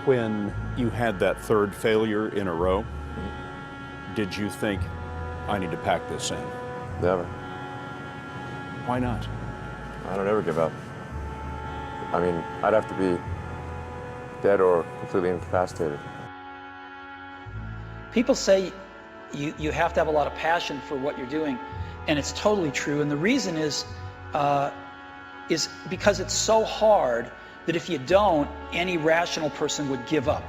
When you had that third failure in a row, did you think, I need to pack this in? Never. Why not? I don't ever give up. I mean, I'd have to be dead or completely incapacitated. People say you have to have a lot of passion for what you're doing, and it's totally true. And the reason is because it's so hard that if you don't, any rational person would give up.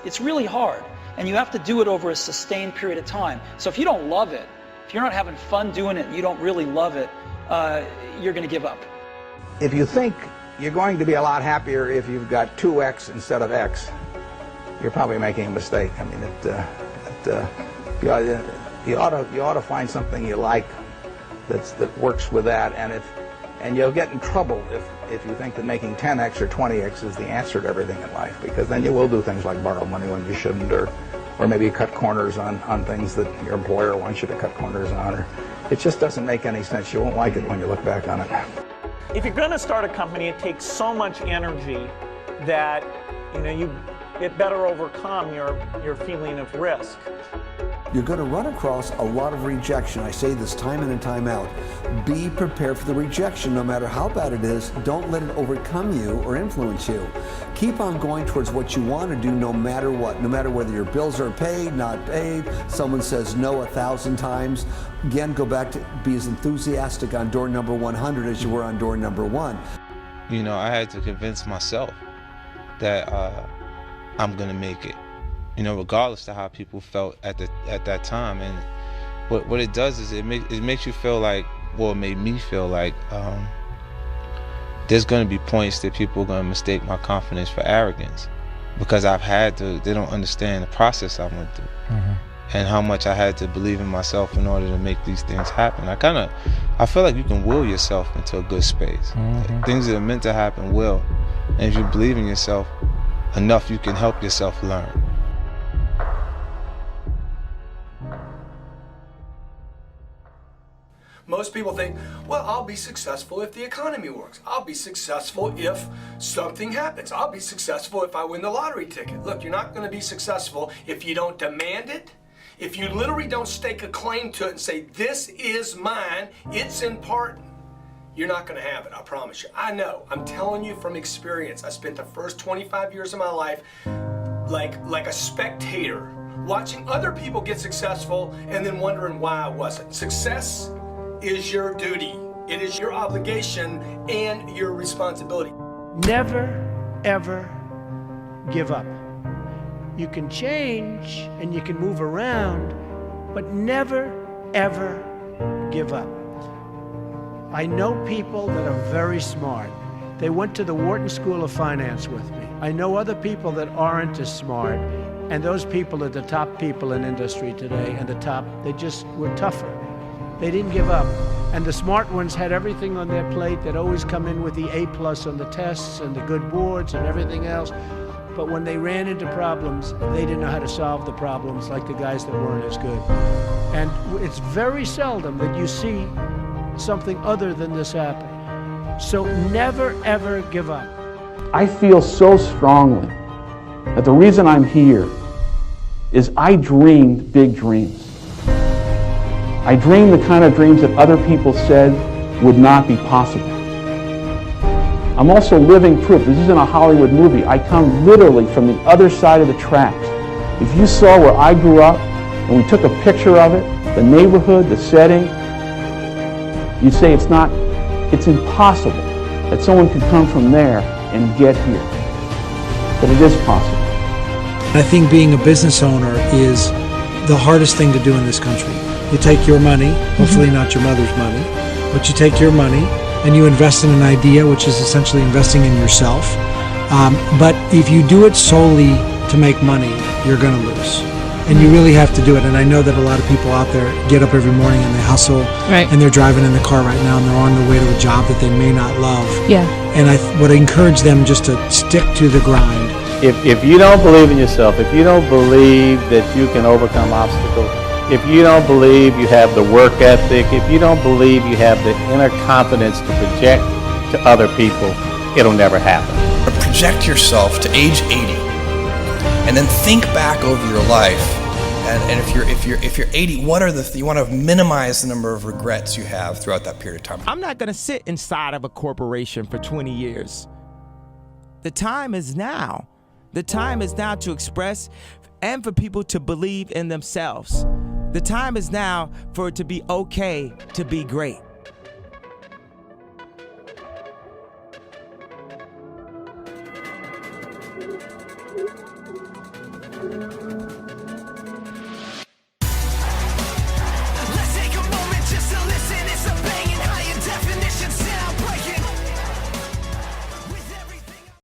It's really hard, and you have to do it over a sustained period of time. So if you don't love it, if you're not having fun doing it, and you don't really love it, you're going to give up. If you think you're going to be a lot happier if you've got 2x instead of x, you're probably making a mistake. I mean, you ought to find something you like that works with that, and you'll get in trouble if you think that making 10x or 20x is the answer to everything in life, because then you will do things like borrow money when you shouldn't, or maybe cut corners on things that your employer wants you to cut corners on. Or it just doesn't make any sense. You won't like it when you look back on it. If you're going to start a company, it takes so much energy that it better overcome your feeling of risk. You're going to run across a lot of rejection. I say this time in and time out. Be prepared for the rejection, no matter how bad it is. Don't let it overcome you or influence you. Keep on going towards what you want to do, no matter what. No matter whether your bills are paid, not paid, someone says no 1,000 times. Again, go back to be as enthusiastic on door number 100 as you were on door number 1. You know, I had to convince myself that I'm going to make it. Regardless of how people felt at that time. And what it does is it makes you feel like, well, it made me feel like there's going to be points that people are going to mistake my confidence for arrogance, because they don't understand the process I went through, and how much I had to believe in myself in order to make these things happen. I feel like you can will yourself into a good space. Things that are meant to happen will, and if you believe in yourself enough, you can help yourself learn. Most people think, well, I'll be successful if the economy works. I'll be successful if something happens. I'll be successful if I win the lottery ticket. Look, you're not going to be successful if you don't demand it, if you literally don't stake a claim to it and say, this is mine, it's important. You're not going to have it, I promise you. I know, I'm telling you from experience. I spent the first 25 years of my life like a spectator, watching other people get successful and then wondering why I wasn't. Success is your duty. It is your obligation and your responsibility. Never, ever give up. You can change and you can move around, but never, ever give up. I know people that are very smart. They went to the Wharton School of Finance with me. I know other people that aren't as smart, and those people are the top people in industry today, and they just were tougher. They didn't give up. And the smart ones had everything on their plate. They'd always come in with the A+ on the tests and the good boards and everything else. But when they ran into problems, they didn't know how to solve the problems like the guys that weren't as good. And it's very seldom that you see something other than this happen. So never, ever give up. I feel so strongly that the reason I'm here is I dreamed big dreams. I dreamed the kind of dreams that other people said would not be possible. I'm also living proof. This isn't a Hollywood movie. I come literally from the other side of the tracks. If you saw where I grew up and we took a picture of it, the neighborhood, the setting, you'd say it's impossible that someone could come from there and get here. But it is possible. I think being a business owner is the hardest thing to do in this country. You take your money, hopefully not your mother's money, but you take your money and you invest in an idea, which is essentially investing in yourself. But if you do it solely to make money, you're going to lose. And you really have to do it. And I know that a lot of people out there get up every morning and they hustle, and they're driving in the car right now and they're on their way to a job that they may not love. Yeah. And I would encourage them just to stick to the grind. If you don't believe in yourself, if you don't believe that you can overcome obstacles, if you don't believe you have the work ethic, if you don't believe you have the inner confidence to project to other people, it'll never happen. project yourself to age 80, and then think back over your life. And if you're 80, what are you want to minimize the number of regrets you have throughout that period of time. I'm not going to sit inside of a corporation for 20 years. The time is now. The time is now to express and for people to believe in themselves. The time is now for it to be okay to be great.